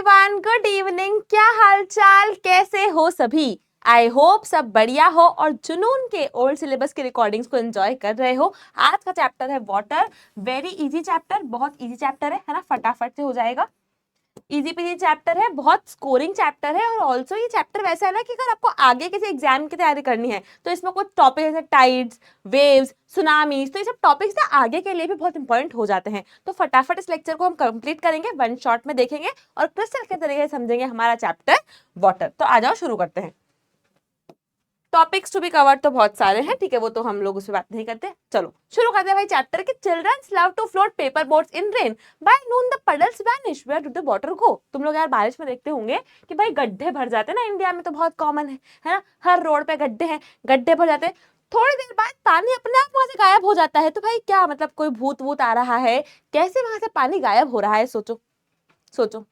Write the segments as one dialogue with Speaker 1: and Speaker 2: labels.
Speaker 1: Everyone, good evening. क्या हाल चाल, कैसे हो सभी? आई होप सब बढ़िया हो और जुनून के ओल्ड सिलेबस के रिकॉर्डिंग्स को एंजॉय कर रहे हो। आज का चैप्टर है वाटर। वेरी इजी चैप्टर, बहुत इजी चैप्टर है ना, फटाफट से हो जाएगा। इजी पीजी चैप्टर है, बहुत स्कोरिंग चैप्टर है। और ऑल्सो ये चैप्टर वैसा है ना कि अगर आपको आगे किसी एग्जाम की तैयारी करनी है तो इसमें कुछ टॉपिक जैसे टाइड्स, वेव्स, सुनामीज, तो ये सब टॉपिक्स ना आगे के लिए भी बहुत इंपॉर्टेंट हो जाते हैं। तो फटाफट इस लेक्चर को हम कंप्लीट करेंगे, वन शॉट में देखेंगे और क्रिस्टल के तरीके से समझेंगे हमारा चैप्टर वाटर। तो आ जाओ शुरू करते हैं। टॉपिक्स टू बी कवर्ड तो बहुत सारे हैं, ठीक है, वो तो हम लोग उस पर बात नहीं करते। चलो शुरू करते हैं भाई चैप्टर के। Childrens love to float paper boats in rain, by noon the puddles vanish, where did the water go. तुम लोग यार बारिश में देखते होंगे कि भाई गड्ढे भर जाते हैं ना, इंडिया में तो बहुत कॉमन है ना, हर रोड पे गड्ढे हैं, गड्ढे भर जाते हैं। थोड़ी देर बाद पानी अपने आप वहां से गायब हो जाता है। तो भाई क्या मतलब, कोई भूत वूत आ रहा है? कैसे वहां से पानी गायब हो रहा है? सोचो सोचो,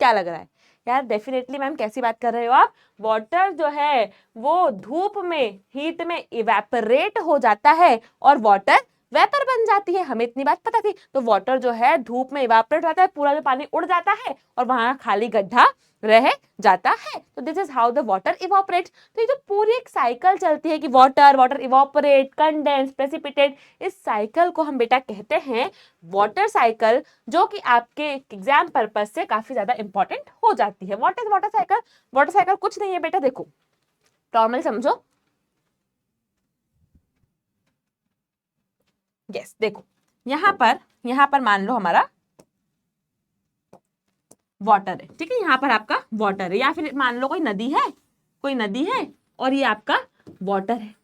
Speaker 1: क्या लग रहा है यार? डेफिनेटली मैम, कैसी बात कर रहे हो आप? वाटर जो है वो धूप में, हीट में इवेपोरेट हो जाता है और वाटर वेपर बन जाती है। हमें इतनी बात पता थी। तो वाटर जो है धूप में इवेपोरेट होता है, पूरा जो पानी उड़ जाता है और वहां खाली गड्ढा रह जाता है। तो this is how the water evaporates. तो ये जो पूरी एक साइकिल चलती है कि water water evaporate, condense, precipitate, इस साइकिल को हम बेटा कहते हैं वाटर साइकिल, जो कि आपके एग्जाम पर्पस से काफी ज्यादा इंपॉर्टेंट हो जाती है। What is water cycle? Water cycle कुछ नहीं है बेटा, देखो नॉर्मल समझो। यस, देखो यहां पर मान लो हमारा वाटर है, ठीक है, यहाँ पर आपका वाटर है, या फिर मान लो कोई नदी है, कोई नदी है और ये आपका वाटर है,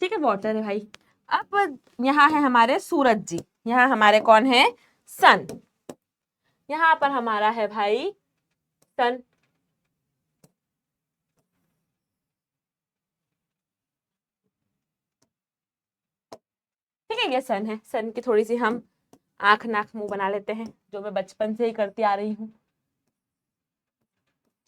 Speaker 1: ठीक है, वाटर है भाई। अब यहाँ है हमारे सूरज जी, यहाँ हमारे कौन है? सन। यहाँ पर हमारा है भाई सन, ठीक है, ये सन है। सन की थोड़ी सी हम आंख नाक मुंह बना लेते हैं, जो मैं बचपन से ही करती आ रही हूँ,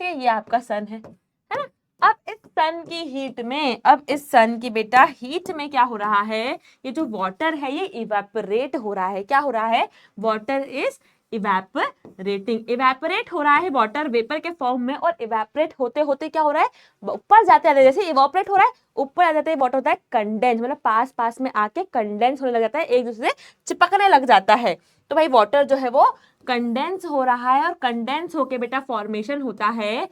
Speaker 1: ठीक है, ये आपका सन है ना। अब इस सन की हीट में, अब इस सन की बेटा हीट में क्या हो रहा है? ये जो वाटर है ये इवेपोरेट हो रहा है। क्या हो रहा है? वाटर इज इवेपोरेटिंग, इवेपोरेट हो रहा है वाटर वेपर के फॉर्म में। और इवेपोरेट होते होते क्या हो रहा है? ऊपर जाते हैं, जैसे इवेपोरेट हो रहा है ऊपर आ जाता है, वाटर होता है कंडेंस, मतलब पास पास में आके कंडेंस होने लग जाता है, एक दूसरे से चिपकने लग जाता है। तो भाई वाटर जो है वो कंडेंस हो रहा है और कंडेंस होके बेटा फॉर्मेशन होता है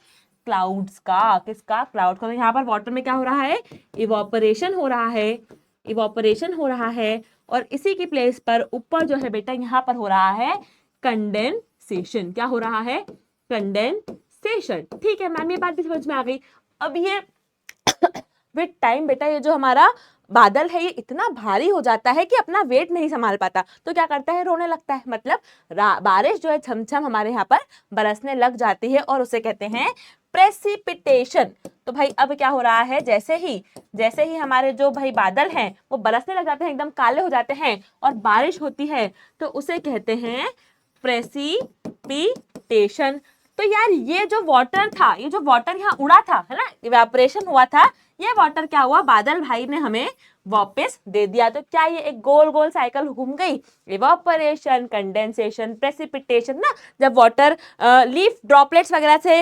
Speaker 1: क्लाउड्स का। किसका? क्लाउड का। तो यहाँ पर वाटर में क्या हो रहा है? इवापोरेशन हो रहा है, इवापोरेशन हो रहा है। और इसी की प्लेस पर ऊपर जो है बेटा यहाँ पर हो रहा है कंडेंसेशन। क्या हो रहा है? कंडेंसेशन, ठीक है मैम, ये बात भी समझ में आ गई। अब ये विद टाइम बेटा ये जो हमारा बादल है ये इतना भारी हो जाता है कि अपना वेट नहीं संभाल पाता, तो क्या करता है? रोने लगता है। मतलब बारिश जो है छमछम हमारे यहाँ पर बरसने लग जाती है और उसे कहते हैं प्रेसिपिटेशन। तो भाई अब क्या हो रहा है? जैसे ही हमारे जो भाई बादल हैं वो बरसने लग जाते हैं, एकदम काले हो जाते हैं और बारिश होती है, तो उसे कहते हैं प्रेसिपिटेशन। तो यार ये जो वाटर था, ये जो वाटर यहाँ उड़ा था, है ना, इवेपोरेशन हुआ था, ये वाटर क्या हुआ? बादल भाई ने हमें वापस दे दिया। तो क्या ये एक गोल गोल साइकिल घूम गई? इवेपोरेशन, कंडेंसेशन, प्रेसिपिटेशन ना। जब वाटर लीफ ड्रॉपलेट्स वगैरह से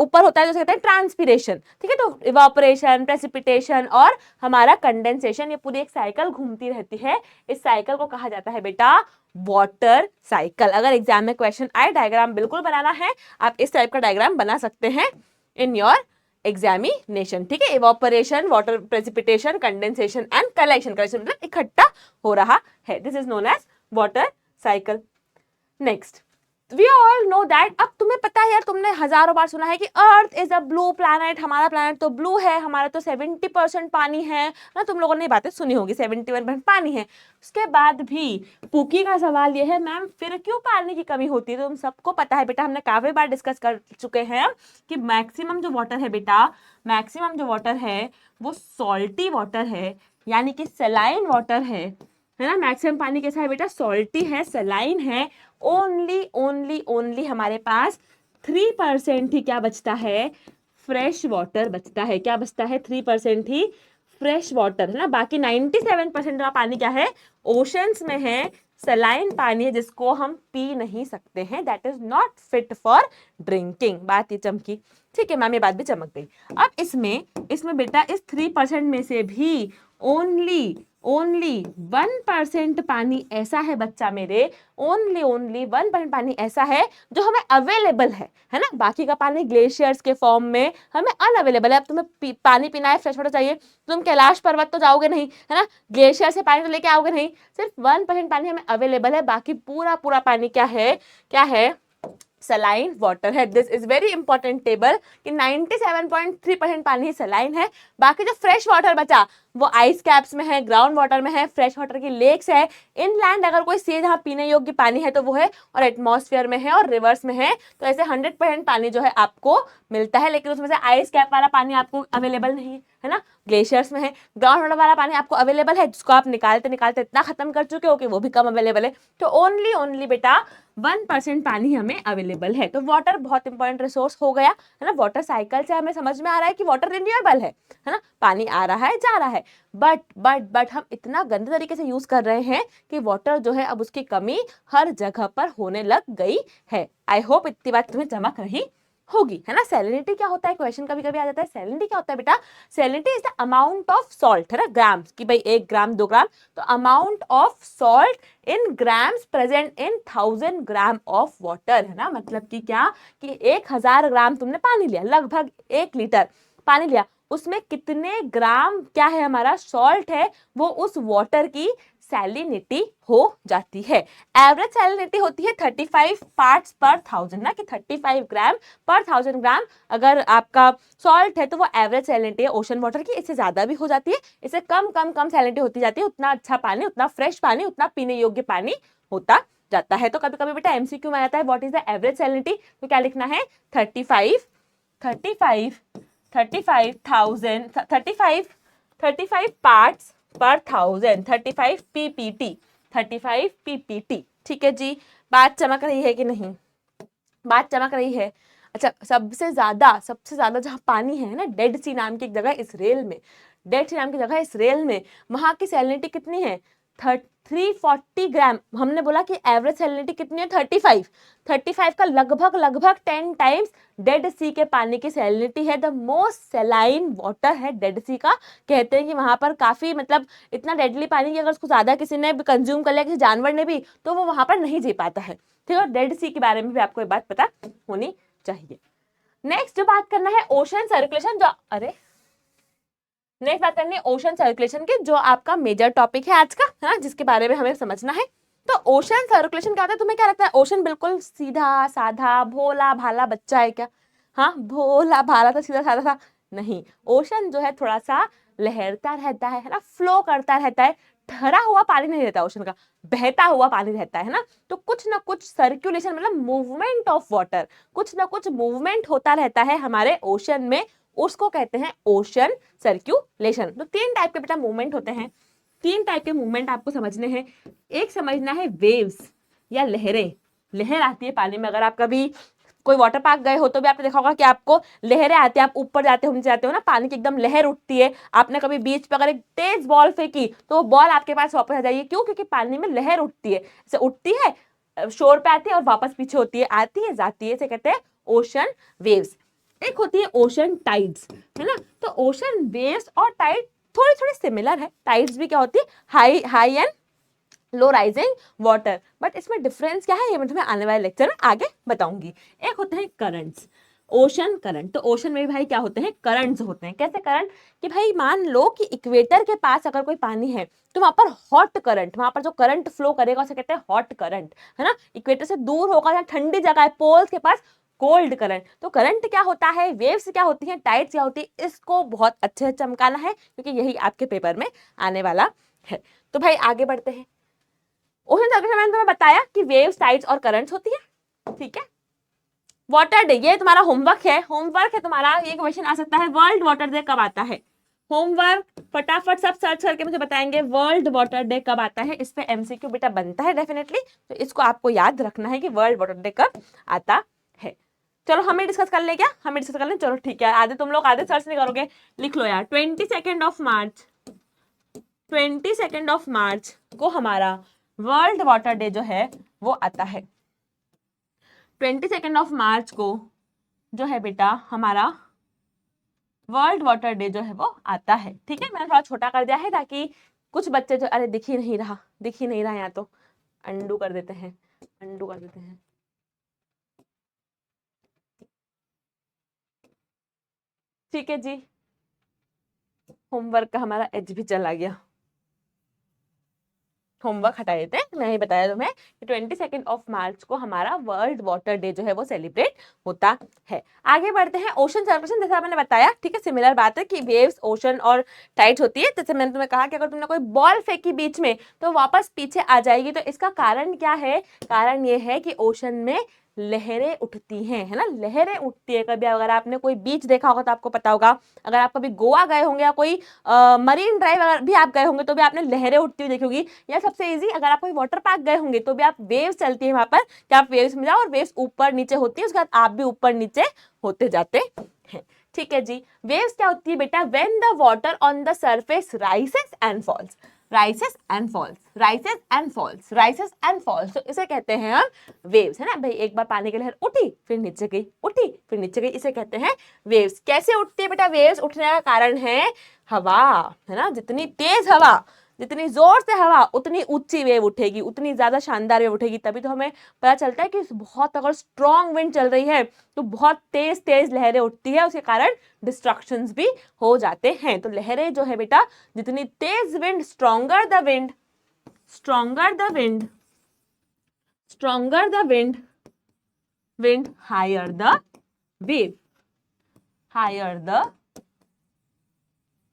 Speaker 1: ऊपर होता है तो उसे कहते हैं ट्रांसपीरेशन, ठीक है। तो इवेपोरेशन, प्रेसिपिटेशन और हमारा कंडेंसेशन, ये पूरी एक साइकिल घूमती रहती है। इस साइकिल को कहा जाता है बेटा वाटर साइकिल। अगर एग्जाम में क्वेश्चन आए, डायग्राम बिल्कुल बनाना है, आप इस टाइप का डायग्राम बना सकते हैं इन योर एग्जामिनेशन, ठीक है। Evaporation, water precipitation, condensation and collection. Collection मतलब इकट्ठा हो रहा है। This is known as water cycle. Next, we all know that. अब तुम्हें पता है यार, तुमने हजारों बार सुना है कि earth is a blue planet, हमारा प्लैनेट तो ब्लू है, हमारा तो 70% पानी है ना। तुम लोगों ने बातें सुनी होगी, 71% पानी है। उसके बाद भी पुकी का सवाल ये है, मैम फिर क्यों पानी की कमी होती है? तो तुम सबको पता है बेटा, हमने काफी बार डिस्कस कर चुके हैं कि मैक्सिमम जो वाटर है बेटा, मैक्सिमम जो वाटर है वो सॉल्टी वाटर है, यानी कि सलाइन वाटर है ना। मैक्सिमम पानी कैसा है बेटा? सॉल्टी है, सलाइन है। ओनली हमारे पास 3% ही क्या बचता है? फ्रेश वाटर बचता है। क्या बचता है? 3% ही फ्रेश वाटर, है ना। बाकी 97% का पानी क्या है? ओशंस में है, सलाइन पानी है जिसको हम पी नहीं सकते हैं, that is not fit for drinking. बात ये चमकी, ठीक है मैम, ये बात भी चमक गई। अब इसमें बेटा इस 3% में से भी ओनली 1% पानी ऐसा है बच्चा मेरे, ओनली 1% पानी ऐसा है जो हमें अवेलेबल है ना। बाकी का पानी ग्लेशियर्स के फॉर्म में हमें अनअवेलेबल है। अब तुम्हें पानी पीना है, फ्रेश वाटर चाहिए, तुम कैलाश पर्वत तो जाओगे नहीं, है ना, ग्लेशियर से पानी तो लेके आओगे नहीं। सिर्फ 1% पानी हमें अवेलेबल है, बाकी पूरा पानी क्या है सलाइन वाटर है। This is very important table कि 97.3% पानी सलाइन है। बाकी जो फ्रेश वाटर बचा वो आइस कैप्स में है, ग्राउंड वाटर में है, फ्रेश वाटर की लेक्स है, इनलैंड अगर कोई सी जहाँ पीने योग्य पानी है तो वो है, और एटमॉस्फेयर में है और रिवर्स में है। तो ऐसे 100% पानी जो है आपको मिलता है, लेकिन उसमें से आइस कैप वाला पानी आपको अवेलेबल नहीं है ना, ग्लेशियर्स में है। ग्राउंड वाटर वाला पानी आपको अवेलेबल है, जिसको आप निकालते इतना खत्म कर चुके हो कि वो भी कम अवेलेबल है। तो ओनली बेटा 1% पानी हमें अवेलेबल है। तो वाटर बहुत इंपॉर्टेंट रिसोर्स हो गया, है ना। वाटर साइकिल से हमें समझ में आ रहा है कि वाटर रिन्यूएबल है ना, पानी आ रहा है जा रहा है, बट हम इतना गंदे तरीके से यूज कर रहे हैं कि वाटर जो है अब उसकी कमी हर जगह पर होने लग गई है। आई होप इतनी बात तुम्हें चमक रही होगी, है ना। सैलिनिटी क्या होता है, क्वेश्चन कभी कभी आ जाता है, सैलिनिटी क्या होता है बेटा, salinity is the amount of salt, है ना, ग्राम्स की भाई 1 ग्राम 2 ग्राम, तो amount of salt in grams present in 1000 gram of water, है ना। मतलब कि क्या कि 1000 ग्राम तुमने पानी लिया, लगभग 1 लीटर पानी लिया, उसमें कितने ग्राम क्या है हमारा सॉल्ट है, वो उस वाटर की सैलिनिटी हो जाती है। एवरेज सैलिनिटी होती है 35 पार्ट्स पर 1000 ना, कि 35 ग्राम पर 1000 ग्राम अगर आपका सॉल्ट है तो वो एवरेज सैलिनिटी है ओशन वाटर की। इससे ज्यादा भी हो जाती है, इससे कम सैलिनिटी होती जाती है, उतना अच्छा पानी, उतना फ्रेश पानी, उतना पीने योग्य पानी होता जाता है। तो कभी कभी बेटा एमसीक्यू में आता है what is the average salinity, तो क्या लिखना है 35 पार्ट्स पर 1000, 35 पीपीटी। ठीक है जी, बात चमक रही है कि नहीं, बात चमक रही है। अच्छा, सबसे ज्यादा जहां पानी है ना, डेड सी नाम की एक जगह इसराइल में, डेड सी नाम की जगह इसराइल में, वहां की सैलिनिटी कितनी है 340 ग्राम। हमने बोला कि एवरेज सैलिनिटी कितनी है 35 का लगभग 10 टाइम्स डेड सी के पानी की सैलिनिटी है। द मोस्ट सैलाइन वाटर है डेड सी का। कहते हैं कि वहां पर काफी मतलब इतना डेडली पानी कि अगर उसको ज्यादा किसी ने कंज्यूम कर लिया, किसी जानवर ने भी, तो वो वहां पर नहीं जी पाता है। ठीक है, डेड सी के बारे में भी आपको ये बात पता होनी चाहिए। नेक्स्ट जो बात करना है ओशन सर्कुलेशन, नेक्स्ट बात करनी है ओशन सर्कुलेशन की, जो आपका मेजर टॉपिक है आज का, है ना, जिसके बारे में हमें समझना है। तो ओशन सर्कुलेशन क्या होता है, तुम्हें क्या लगता है ओशन बिल्कुल सीधा साधा भोला भाला बच्चा है क्या? हाँ, भोला भाला तो सीधा साधा था नहीं, ओशन जो है थोड़ा सा लहरता रहता है ना, फ्लो करता रहता है, ठहरा हुआ पानी नहीं रहता ओशन का, बहता हुआ पानी रहता है ना। तो कुछ ना कुछ सर्कुलेशन मतलब मूवमेंट ऑफ वाटर, कुछ ना कुछ मूवमेंट होता रहता है हमारे ओशन में, उसको कहते हैं ओशन सर्क्यूलेशन। तो 3 टाइप के बेटा मूवमेंट होते हैं, 3 टाइप के मूवमेंट आपको समझने हैं। एक समझना है वेव्स या लहरें, लहर आती है पानी में। अगर आप कभी कोई वाटर पार्क गए हो तो भी आपने देखा होगा कि आपको लहरें आती है, आप ऊपर जाते हो नीचे जाते हो ना, पानी की एकदम लहर उठती है। आपने कभी बीच पर अगर एक तेज बॉल फेंकी तो वो बॉल आपके पास वापस आ जाएगी, क्यों? क्योंकि पानी में लहर उठती है, जैसे उठती है शोर पे आती है और वापस पीछे होती है, आती है जाती है, इसे कहते हैं ओशन वेव्स। एक होती है ओशन टाइड्स, है ना। तो ओशन वेव्स और टाइड थोड़ी थोड़ी सिमिलर है। टाइड्स भी क्या होती है high and low rising water, but इसमें डिफरेंस क्या है ये मैं तुम्हें आने वाले लेक्चर में आगे बताऊंगी। एक होते हैं करंट्स, ओशन करंट। तो ओशन में भी भाई क्या होते हैं, करंट्स होते हैं। कैसे करंट, कि भाई मान लो कि इक्वेटर के पास अगर कोई पानी है तो वहां पर हॉट करंट, वहां पर जो करंट फ्लो करेगा उसे कहते हैं हॉट करंट, है ना। इक्वेटर से दूर होगा, जहाँ ठंडी जगह है, पोल्स के पास, कोल्ड करंट। तो करंट क्या होता है, वेव्स क्या होती हैं, टाइड्स क्या होती है, इसको बहुत अच्छे से चमकाना है क्योंकि यही आपके पेपर में आने वाला है। तो भाई आगे बढ़ते हैं। ओशन सर्कुलेशन मैंने तुम्हें बताया कि वेव्स टाइड्स और करंट्स होती है, ठीक है। वाटर डे, ये तुम्हारा होमवर्क है तुम्हारा। ये क्वेश्चन आ सकता है वर्ल्ड वाटर डे कब आता है, होमवर्क फटाफट सब सर्च करके मुझे बताएंगे वर्ल्ड वाटर डे कब आता है। इस पे एमसीक्यू बेटा बनता है डेफिनेटली, तो इसको आपको याद रखना है कि वर्ल्ड वाटर डे कब आता है। चलो हमें डिस्कस कर ले, क्या हमें डिस्कस कर ले, चलो ठीक है। आधे तुम लोग आधे सर्च नहीं करोगे, लिख लो यार। 22 मार्च को हमारा वर्ल्ड वाटर डे जो है वो आता है 22 मार्च को जो है बेटा हमारा वर्ल्ड वाटर डे जो है वो आता है। ठीक है, मैंने थोड़ा छोटा कर दिया है ताकि कुछ बच्चे जो अरे दिख ही नहीं रहा यहाँ तो अंडू कर देते हैं, अंडू कर देते हैं। ठीक है जी, होमवर्क का हमारा एज भी चला गया, होमवर्क हटा देते हैं। मैं ही बताया तुम्हें कि 22 मार्च को हमारा वर्ल्ड वाटर डे जो है वो सेलिब्रेट होता है। आगे बढ़ते हैं, ओशन सर्कुलेशन जैसा मैंने बताया, ठीक है, सिमिलर बात है कि वेव्स ओशन और टाइड होती है। जैसे मैंने तुम्हें कहा कि अगर तुमने कोई बॉल फेंकी बीच में तो वापस पीछे आ जाएगी, तो इसका कारण क्या है? कारण ये है कि ओशन में लहरें उठती हैं, है ना, लहरें उठती है। कभी अगर आपने कोई बीच देखा होगा तो आपको पता होगा, अगर आप कभी गोवा गए होंगे या कोई मरीन ड्राइव अगर भी आप गए होंगे तो भी आपने लहरें उठती हुई देखी होगी। या सबसे इजी, अगर आप कोई वाटर पार्क गए होंगे तो भी आप वेव्स चलती है वहां पर, कि आप वेव्स में जाओ और वेव्स ऊपर नीचे होती है, उसके बाद आप भी ऊपर नीचे होते जाते हैं। ठीक है जी, वेव्स क्या होती है बेटा? When the water on the surface rises and falls, rises and falls, rises and falls, rises and falls, तो इसे कहते हैं हम वेव्स, है ना भाई। एक बार पानी की लहर उठी फिर नीचे गई, उठी फिर नीचे गई, इसे कहते हैं वेव्स। कैसे उठती है बेटा? वेव्स उठने का कारण है हवा, है ना। जितनी तेज हवा, जितनी जोर से हवा, उतनी ऊंची वेव उठेगी, उतनी ज्यादा शानदार वेव उठेगी। तभी तो हमें पता चलता है कि बहुत अगर स्ट्रॉन्ग विंड चल रही है तो बहुत तेज तेज लहरें उठती है, उसके कारण डिस्ट्रक्शंस भी हो जाते हैं। तो लहरें जो है बेटा, जितनी तेज wind, stronger the wind, stronger the wind, stronger the wind, wind higher the wave, higher the,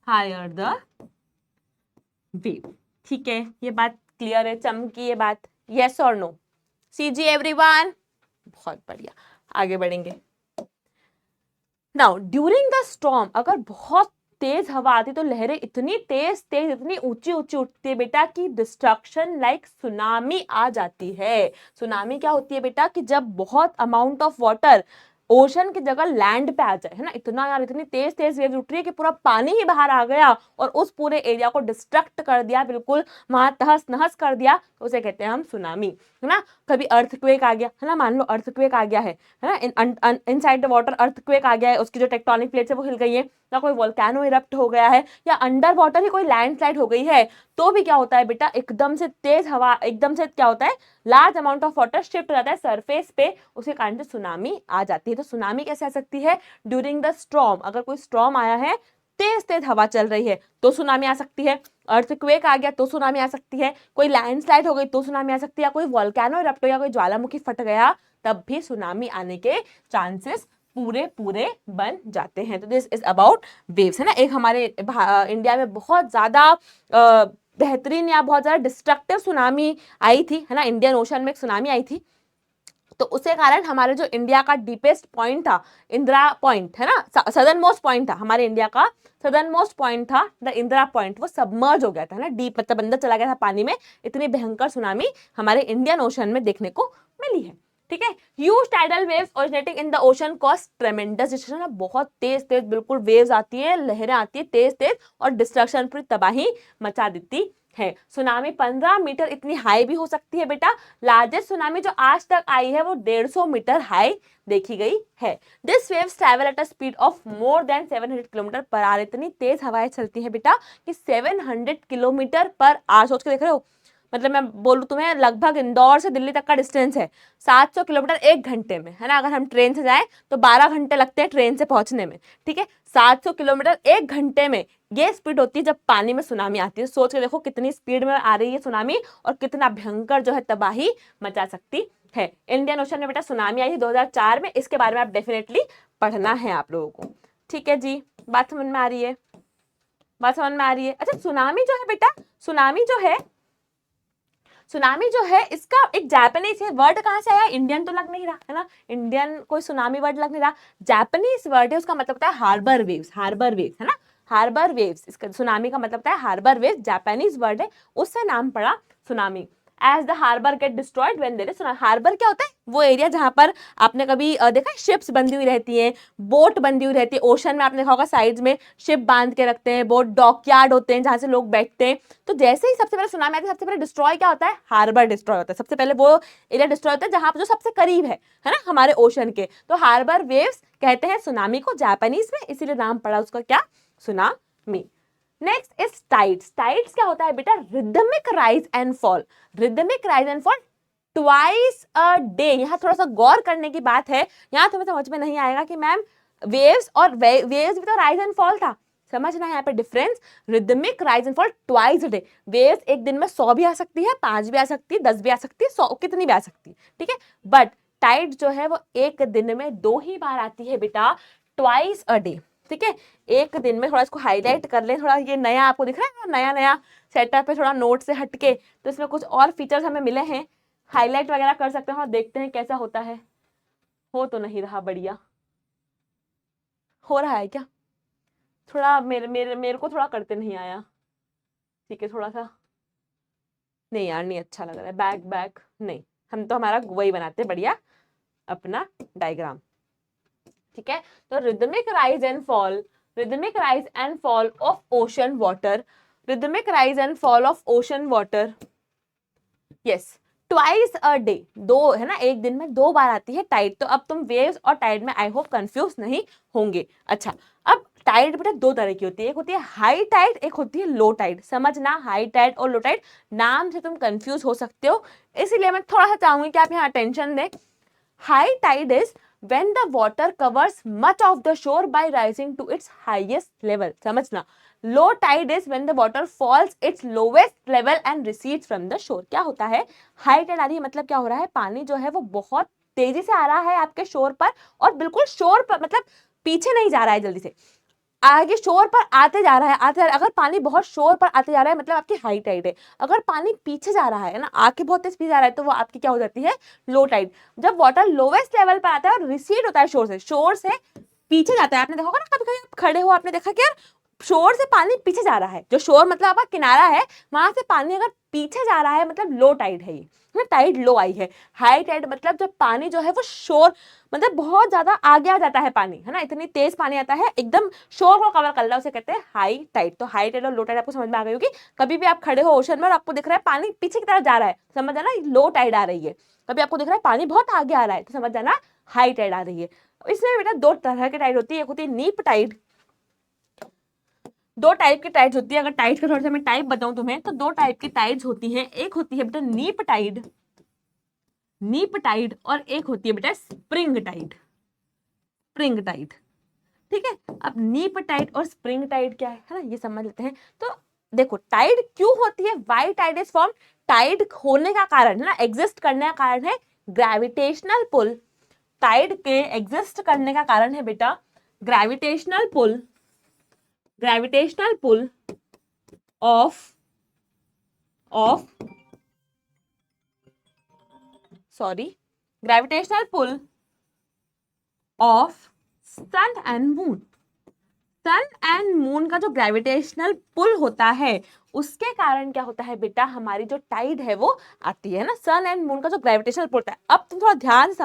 Speaker 1: higher the wave. ठीक है, ये बात क्लियर है, चमकी ये बात? यस और नो? सीजी एवरीवन, बहुत बढ़िया, आगे बढ़ेंगे। नाउ ड्यूरिंग द स्टॉर्म, अगर बहुत तेज हवा आती तो लहरें इतनी तेज तेज, इतनी ऊंची ऊंची उठती है बेटा कि डिस्ट्रक्शन लाइक सुनामी आ जाती है। सुनामी क्या होती है बेटा? कि जब बहुत अमाउंट ऑफ वाटर ओशन की जगह लैंड पे आ जाए, है ना, इतना यार, इतनी तेज तेज वेव्स उठ रही है कि पूरा पानी ही बाहर आ गया और उस पूरे एरिया को डिस्ट्रक्ट कर दिया, बिल्कुल वहां तहस नहस कर दिया, तो उसे कहते हैं हम सुनामी, है ना। कभी अर्थक्वेक आ गया, है ना, मान लो अर्थक्वेक आ गया है ना, इनसाइड द वाटर अर्थक्वेक आ गया है, उसकी जो टेक्टोनिक प्लेट्स है वो हिल गई है, या कोई वोल्केनो इरप्ट हो गया है, या अंडर वाटर ही कोई लैंडस्लाइड हो गई है, तो भी क्या होता है बेटा? एकदम से तेज हवा, एकदम से क्या होता है, large amount of water shift हो जाता है सरफेस पे, उसके कारण से सुनामी आ जाती है। तो सुनामी कैसे आ सकती है? ड्यूरिंग द स्टॉर्म, अगर कोई स्टॉर्म आया है, तेज तेज हवा चल रही है तो सुनामी आ सकती है, अर्थक्वेक आ गया तो सुनामी आ सकती है, कोई लैंडस्लाइड हो गई तो सुनामी आ सकती है, कोई वोल्केनो इरप्ट हो गया, कोई ज्वालामुखी फट गया, तब भी सुनामी आने के चांसेस पूरे पूरे बन जाते हैं। तो दिस इज अबाउट वेव्स, है ना। एक हमारे इंडिया में बहुत ज्यादा बेहतरीन या बहुत ज्यादा डिस्ट्रक्टिव सुनामी आई थी, है ना, इंडियन ओशन में एक सुनामी आई थी, तो उसके कारण हमारे जो इंडिया का डीपेस्ट पॉइंट था, इंदिरा पॉइंट, है ना, सदर्न मोस्ट पॉइंट था हमारे इंडिया का, सदर्न मोस्ट पॉइंट था द इंदिरा पॉइंट, वो सबमर्ज हो गया था ना, डीप मतलब अंदर चला गया था पानी में। इतनी भयंकर सुनामी हमारे इंडियन ओशन में देखने को मिली है। ठीक है, huge tidal waves originating in the ocean cause ट्रेमेंडस destruction, बहुत तेज तेज बिल्कुल वेव्स आती है, लहरें आती है तेज तेज और डिस्ट्रक्शन, पूरी तबाही मचा देती है। सुनामी 15 मीटर इतनी हाई भी हो सकती है बेटा। लार्जेस्ट सुनामी जो आज तक आई है वो 150 मीटर हाई देखी गई है। This waves travel at a speed of more than 700 kilometre per hour, इतनी तेज हवाएं चलती है बेटा कि 700 किलोमीटर पर आवर। सोच के देख रहे हो, मतलब मैं बोलूँ तुम्हें, लगभग इंदौर से दिल्ली तक का डिस्टेंस है 700 किलोमीटर 1 घंटे में, है ना। अगर हम ट्रेन से जाएं तो 12 घंटे लगते हैं ट्रेन से पहुंचने में, ठीक है। 700 किलोमीटर 1 घंटे में ये स्पीड होती है जब पानी में सुनामी आती है। सोच के देखो कितनी स्पीड में आ रही है सुनामी और कितना भयंकर जो है तबाही मचा सकती है। इंडियन ओशन में बेटा सुनामी आई थी 2004 में, इसके बारे में आप डेफिनेटली पढ़ना है आप लोगों को। ठीक है जी, बात समझ में आ रही है? बात समझ में आ रही है? अच्छा, सुनामी जो है बेटा, सुनामी जो है इसका एक जापानीज है वर्ड, कहां से आया? इंडियन तो लग नहीं रहा, है ना, इंडियन कोई सुनामी वर्ड लग नहीं रहा, जापानीज वर्ड है, उसका मतलब होता है हार्बर वेव्स, हार्बर वेव्स, है ना, हार्बर वेव्स। इसका सुनामी का मतलब होता है हार्बर वेव्स, जापानीज वर्ड है, उससे नाम पड़ा tsunami. As the harbour get destroyed when there is tsunami. Harbour क्या होता है? वो एरिया जहां पर आपने कभी देखा है शिप्स बंधी हुई रहती हैं, बोट बंधी हुई रहती है, ओशन में आपने देखा होगा साइड्स में शिप बांध के रखते हैं, बोट डॉकयार्ड होते हैं जहां से लोग बैठते हैं। तो जैसे ही सबसे पहले सुनामी आती है, सबसे पहले डिस्ट्रॉय क्या होता है? हार्बर डिस्ट्रॉय होता है। सबसे पहले वो एरिया डिस्ट्रॉय होता है जहां पर जो सबसे करीब है ना हमारे ओशन के। तो हार्बर वेव्स कहते हैं सुनामी को जापानीज में, इसीलिए नाम पड़ा उसका क्या? Tsunami. Next is tides. Tides क्या होता है बेटा? Rhythmic rise and fall. Rhythmic rise and fall twice a day. यहाँ थोड़ा सा गौर करने की बात है, यहाँ तुम्हें समझ में नहीं आएगा कि मैम वेव्स और वेव्स भी तो राइज एंड फॉल था। समझना है यहाँ पे difference. Rhythmic rise and fall twice a day. Waves एक दिन में 100 भी आ सकती है, 5 भी आ सकती है, 10 भी आ सकती है, 100 कितनी भी आ सकती है, ठीक है। बट टाइड जो है वो एक दिन में 2 ही बार आती है बेटा, ट्वाइस अ डे, ठीक है। एक दिन में, थोड़ा इसको हाईलाइट कर ले, थोड़ा ये नया आपको दिख रहा है, नया नया सेटअप है, थोड़ा नोट से हटके, तो इसमें कुछ और फीचर्स हमें मिले हैं। हाईलाइट वगैरह कर सकते हैं और देखते हैं कैसा होता है। हो तो नहीं रहा बढ़िया? हो रहा है क्या? थोड़ा मेरे को थोड़ा करते नहीं आया, ठीक है। थोड़ा सा नहीं यार, नहीं अच्छा लग रहा है। बैक नहीं, हम तो हमारा वही बनाते हैं बढ़िया अपना डायग्राम, ठीक है। तो rhythmic rise and fall, rhythmic rise and fall of ocean water, rhythmic rise and fall of ocean water, yes, twice a day, 2 है ना, एक दिन में 2 बार आती है टाइड। तो अब तुम वेव्स और टाइड में आई होप कंफ्यूज नहीं होंगे। अच्छा, अब टाइड बेटा 2 तरह की होती है, एक होती है हाई टाइड, एक होती है लो टाइड। समझना, हाई टाइड और लो टाइड नाम से तुम कंफ्यूज हो सकते हो, इसीलिए मैं थोड़ा सा चाहूंगी कि आप यहाँ अटेंशन दें। High tide is when the water covers much of the shore by rising to its highest level. समझना, low tide is when the water falls its lowest level and recedes from the shore. क्या होता है? High Tide आ रही है मतलब क्या हो रहा है? पानी जो है वो बहुत तेजी से आ रहा है आपके शोर पर, और बिल्कुल शोर पर मतलब पीछे नहीं जा रहा है जल्दी से, आगे शोर पर आते जा रहा है, आते जा रहा है। अगर पानी बहुत शोर पर आते जा रहा है मतलब आपकी हाई टाइड है। अगर पानी पीछे जा रहा है ना, आके बहुत तेज पीछे जा रहा है, तो वो आपकी क्या हो जाती है? Low tide. जब वाटर लोवेस्ट लेवल पर आता है और रिसीड होता है शोर से पीछे जाता है, आपने देखा होगा ना, कभी कभी आप खड़े हो, आपने देखा कि यार शोर से पानी पीछे जा रहा है, जो शोर मतलब आपका किनारा है, वहां से पानी अगर पीछे जा रहा है मतलब लो टाइड है, ये टाइड लो आई है। हाई टाइड मतलब जब पानी जो है वो शोर मतलब बहुत ज्यादा आगे आ जाता है पानी, है ना, इतनी तेज पानी आता है, एकदम शोर को कवर कर रहा है, उसे कहते हैं हाई टाइड। तो हाई टाइड और लो टाइड आपको समझ में आ गई होगी। कभी भी आप खड़े हो ओशन में और आपको दिख रहा है पानी पीछे की तरफ जा रहा है, समझ जाना लो टाइड आ रही है। कभी आपको दिख रहा है पानी बहुत आगे आ रहा है, तो समझ जाना हाई टाइड आ रही है। इसमें बेटा 2 तरह की टाइड होती है, एक होती है नीप टाइड। 2 टाइप की टाइड्स होती है। अगर टाइड्स का थोड़ा सा मैं टाइप बताऊं तुम्हें, तो 2 टाइप की टाइड्स होती हैं। एक होती है बेटा नीप टाइड, नीप टाइड, और एक होती है बेटा स्प्रिंग टाइड, स्प्रिंग टाइड, ठीक है। अब नीप टाइड और स्प्रिंग टाइड क्या है ना, ये समझ लेते हैं। तो देखो टाइड क्यों होती है, why tide is form. Tide होने का कारण है ना, एग्जिस्ट करने का कारण है ग्रेविटेशनल पुल। टाइड के एग्जिस्ट करने का कारण है बेटा gravitational pull, gravitational pull of gravitational pull of sun and moon. Sun and moon का जो ग्रेविटेशनल पुल होता है, उसके कारण क्या होता है बेटा, हमारी जो टाइड है वो आती है ना। सन एंड मून का जो ग्रेविटेशनल पुल होता है, अब तुम थोड़ा ध्यान से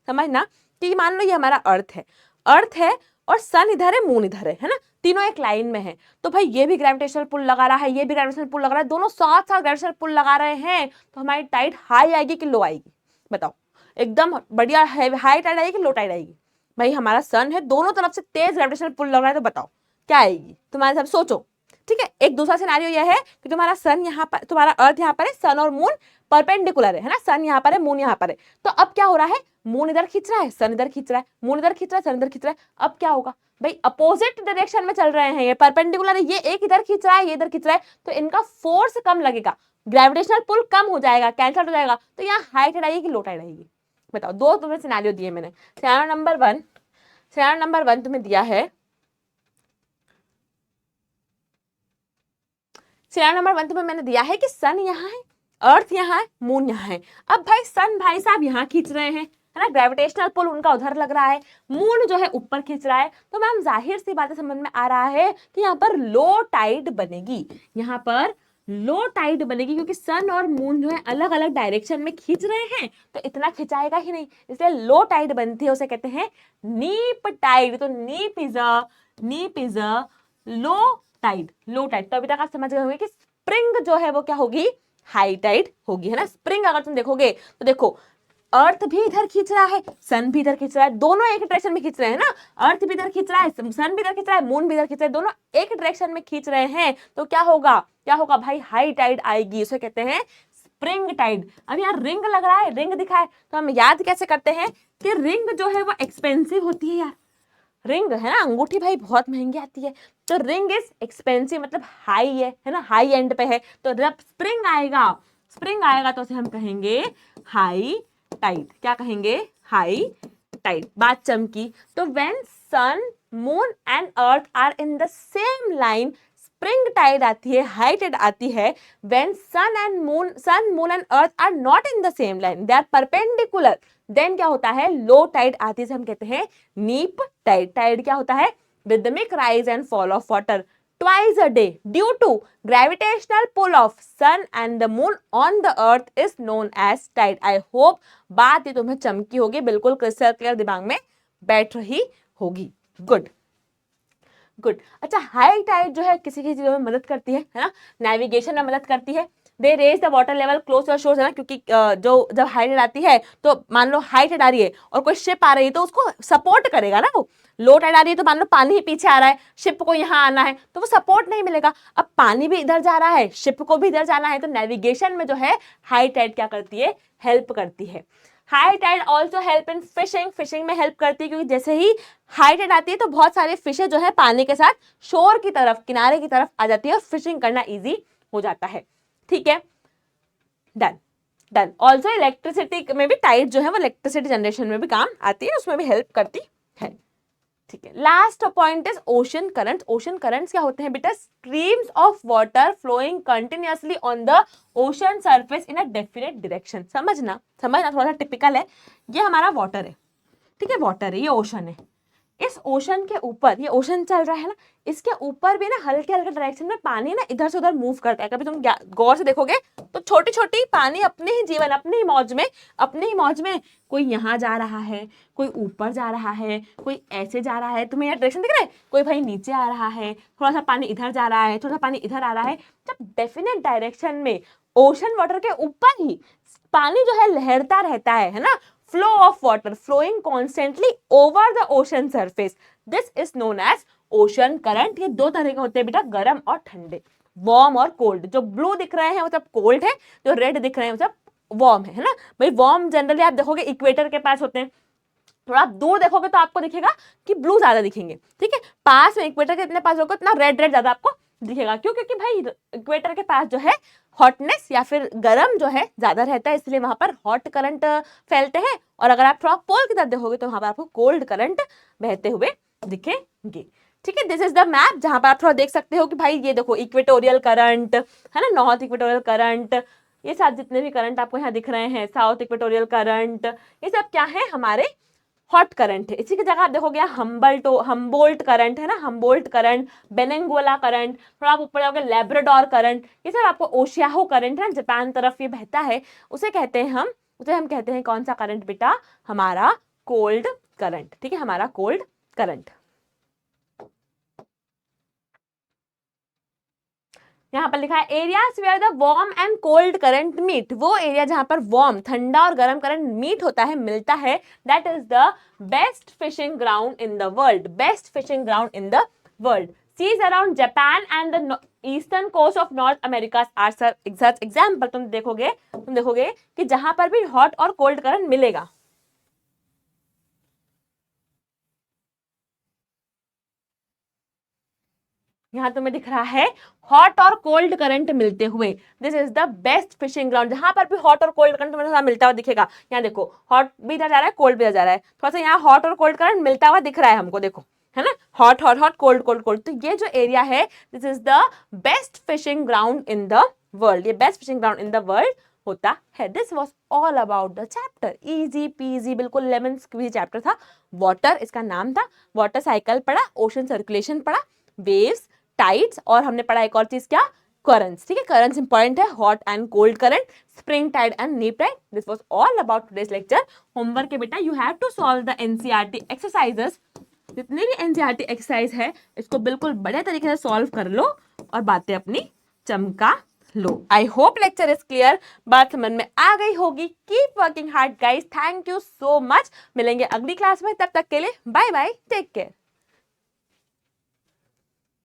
Speaker 1: समझना कि मान लो ये हमारा अर्थ है, अर्थ है और सन इधर है, मून इधर है ना, तीनों एक लाइन में है। तो भाई ये भी ग्रेविटेशनल पुल लगा रहा है, ये भी ग्रेविटेशनल पुल लगा रहा है, दोनों साथ साथ ग्रेविटेशनल पुल लगा रहे हैं, तो हमारी टाइड हाई आएगी कि लो आएगी? बताओ, एकदम बढ़िया हाई टाइड आएगी कि लो टाइड आएगी? भाई हमारा सन है, दोनों तरफ से तेज ग्रेविटेशनल पुल लग रहा है, तो बताओ क्या आएगी? तुम्हारे साथ सोचो, ठीक है। एक दूसरा सिनेरियो यह है कि तुम्हारा सन यहाँ पर, तुम्हारा अर्थ यहाँ पर है, सन और मून परपेंडिकुलर है ना, सन यहाँ पर है, मून यहाँ पर है। तो अब क्या हो रहा है, मून इधर खींच रहा है, सन इधर खींच रहा है, मून इधर खींच रहा है, सन इधर खींच रहा है। अब क्या होगा भाई, अपोजिट डायरेक्शन में चल रहे हैं, ये परपेंडिकुलर है, ये एक इधर खींच रहा है, ये इधर खींच रहा है, तो इनका फोर्स कम लगेगा, ग्रेविटेशनल पुल कम हो जाएगा, कैंसल हो जाएगा। तो यहाँ हाई टाइड आएगी कि लो टाइड आएगी? बताओ, 2 तुम्हें सिनेरियो दिए मैंने। सिनेरियो नंबर 1 तुम्हें दिया है, सिनेरियो नंबर 1 तुम्हें मैंने दिया है कि सन यहाँ है, अर्थ यहाँ है, मून यहाँ है। अब भाई सन भाई साहब यहाँ खींच रहे हैं, है ना, ग्रेविटेशनल पुल उनका उधर लग रहा है, मून जो है ऊपर खींच रहा है। तो मैम जाहिर सी बात है, समझ में आ रहा है कि यहाँ पर लो टाइड बनेगी, यहाँ पर लो टाइड बनेगी क्योंकि सन और मून जो है अलग अलग डायरेक्शन में खींच रहे हैं, तो इतना खिंचाएगा ही नहीं, इसलिए लो टाइड बनती है, उसे कहते हैं नीप टाइड। तो neap is a low tide, low tide. तो अभी तक आप समझ गए होंगे कि स्प्रिंग जो है वो क्या होगी, हाई टाइड होगी, है ना। स्प्रिंग अगर तुम देखोगे तो देखो अर्थ भी इधर खींच रहा है, सन भी इधर खींच रहा है, दोनों एक डायरेक्शन में खींच रहे हैं ना, अर्थ भी इधर खींच रहा है, सन भी इधर खींच रहा है, मून भी इधर खींच रहा है, दोनों एक डायरेक्शन में खींच रहे हैं, तो क्या होगा, क्या होगा भाई, हाई टाइड आएगी, उसे कहते हैं स्प्रिंग टाइड। अब यहाँ रिंग लग रहा है, रिंग दिखा है, तो हम याद कैसे करते हैं कि रिंग जो है वो एक्सपेंसिव होती है यार, रिंग है ना, अंगूठी भाई बहुत महंगी आती है, तो रिंग इज एक्सपेंसिव मतलब हाई है ना, हाई एंड पे है, तो जब स्प्रिंग आएगा तो उसे हम कहेंगे हाई टाइड। क्या कहेंगे, हाई टाइड। बात चमकी। तो when sun moon and earth are in the same line, spring tide आती है, हाई टाइड आती है when sun moon and earth are not in the same line, they are perpendicular, then क्या होता है, लो टाइड आती है, हम कहते हैं नीप टाइड। टाइड क्या होता है, rhythmic rise and fall of water twice a day due to gravitational pull of sun and the moon on the earth is known as tide. I hope बात ये तुम्हें चमकी होगी, बिल्कुल क्रिस्टल क्लियर दिमाग में बैठ रही होगी। Good good. अच्छा, हाई टाइड जो है किसी चीजों में मदद करती है ना, नेविगेशन में मदद करती है। They raise the water level close to shores, है ना, क्योंकि जो जब हाई टाइड आती है तो मान लो हाई टाइड आ रही है और कोई शिप आ रही है तो उसको सपोर्ट करेगा ना वो। लो टाइड आ रही है तो मान लो पानी ही पीछे आ रहा है, शिप को यहाँ आना है तो वो सपोर्ट नहीं मिलेगा। अब पानी भी इधर जा रहा है, शिप को भी इधर जाना है, तो नेविगेशन में जो है हाई टाइड क्या करती है, हेल्प करती है। High tide also help in fishing, fishing में हेल्प करती है, क्योंकि जैसे ही हाई टाइड आती है तो बहुत सारे फिशें जो है पानी के साथ शोर की तरफ, किनारे की तरफ आ जाती है और फिशिंग करना इजी हो जाता है। ठीक है, डन डन। ऑल्सो इलेक्ट्रिसिटी में भी टाइड जो है वो इलेक्ट्रिसिटी जनरेशन में भी काम आती है, उसमें भी हेल्प करती है। ठीक है, last point is ocean currents. Ocean currents क्या होते हैं बेटा, streams of water flowing continuously on the ocean surface in a definite direction. समझना थोड़ा सा टिपिकल है। ये हमारा वाटर है, ठीक है, वाटर है, ये ओशन है। इस ओशन के ऊपर, ये ओशन चल रहा है ना, इसके ऊपर भी ना हल्के हल्के डायरेक्शन में पानी ना इधर से उधर मूव करता है। कभी तुम गौर से देखोगे तो छोटी छोटी पानी अपने ही जीवन, अपनी ही मौज में कोई यहाँ जा रहा है, कोई ऊपर जा रहा है, कोई ऐसे जा रहा है, तुम्हें यहाँ डायरेक्शन दिख रहा है, कोई भाई नीचे आ रहा है, थोड़ा सा पानी इधर जा रहा है, थोड़ा सा पानी इधर आ रहा है। जब डेफिनेट डायरेक्शन में ओशन वाटर के ऊपर ही पानी जो है लहरता रहता है ना, flow of water flowing constantly over the ocean surface, this is known as ocean current। ये दो तरह के होते हैं बेटा, गर्म और ठंडे, वार्म और कोल्ड। जो ब्लू दिख रहे हैं वो सब कोल्ड है, जो रेड दिख रहे हैं वो सब वार्म है ना। भाई वार्म जनरली आप देखोगे इक्वेटर के पास होते हैं, थोड़ा आप दूर देखोगे तो आपको दिखेगा कि ब्लू ज्यादा दिखेंगे, ठीक है। पास में इक्वेटर के इतने पास होगा इतना रेड रेड ज्यादा आपको दिखेगा। क्यों? क्योंकि भाई इक्वेटर के पास जो है हॉटनेस या फिर गर्म जो है ज्यादा रहता है, इसलिए वहां पर हॉट करंट फैलते हैं। और अगर आप थोड़ा पोल की तरफ देखोगे तो वहां पर आपको कोल्ड करंट बहते हुए दिखेंगे। ठीक है, दिस इज द मैप, जहां पर आप थोड़ा देख सकते हो कि भाई ये देखो इक्वेटोरियल करंट है ना, नॉर्थ इक्वेटोरियल करंट, ये सब जितने भी करंट आपको यहाँ दिख रहे हैं, साउथ इक्वेटोरियल करंट, ये सब क्या है, हमारे हॉट करंट है। इसी की जगह आप देखोगे हम्बोल्ट करंट है ना, हम्बोल्ट करंट, बेनेंगोला करंट, थोड़ा आप ऊपर जाओगे लैब्राडोर करंट, ये सब आपको ओशियाहो करंट है, जापान तरफ ये बहता है, उसे हम कहते हैं कौन सा करंट बेटा, हमारा कोल्ड करंट। ठीक है, हमारा कोल्ड करंट। यहाँ पर लिखा है areas where the warm and cold current meet, वो एरिया जहां पर वार्म ठंडा और गर्म करंट मीट होता है, मिलता है, that is the best fishing ground in the world, best fishing ground in the world. Seas around Japan and the eastern coast of North America are such example. तुम देखोगे कि जहां पर भी हॉट और कोल्ड करंट मिलेगा, यहाँ तुम्हें दिख रहा है हॉट और कोल्ड करंट मिलते हुए, this is the best fishing ground. जहां पर भी हॉट और कोल्ड करंट तुम्हें मिलता हुआ दिखेगा, यहाँ देखो हॉट भी इधर जा रहा है, कोल्ड भी इधर जा रहा है, थोड़ा सा यहाँ हॉट और कोल्ड करंट मिलता हुआ दिख रहा है हमको, देखो है ना, hot hot hot, cold cold cold. तो ये जो एरिया है, this is the best fishing ground in the world, ये best fishing ground in the world होता है। This was all about the chapter, easy peasy, बिल्कुल लेमन स्क्वीज चैप्टर था। Water इसका नाम था, वाटर साइकिल पढ़ा, ओशन सर्कुलेशन पढ़ा, वेव्स, टाइड्स, और हमने पढ़ा एक और चीज क्या, करंट्स, ठीक है, करंट्स इंपॉर्टेंट है, hot and cold current, spring tide and neap tide. This was all about today's lecture. Homework है बेटा, you have to solve the NCERT exercises. जितने भी एनसीईआरटी एक्सरसाइज है इसको बिल्कुल बढ़िया तरीके से सॉल्व कर लो और बातें अपनी चमका लो। I hope lecture is clear, बात समझ में आ गई होगी। Keep working hard guys, thank you so much. मिलेंगे अगली क्लास में, तब तक के लिए बाय बाय, टेक केयर।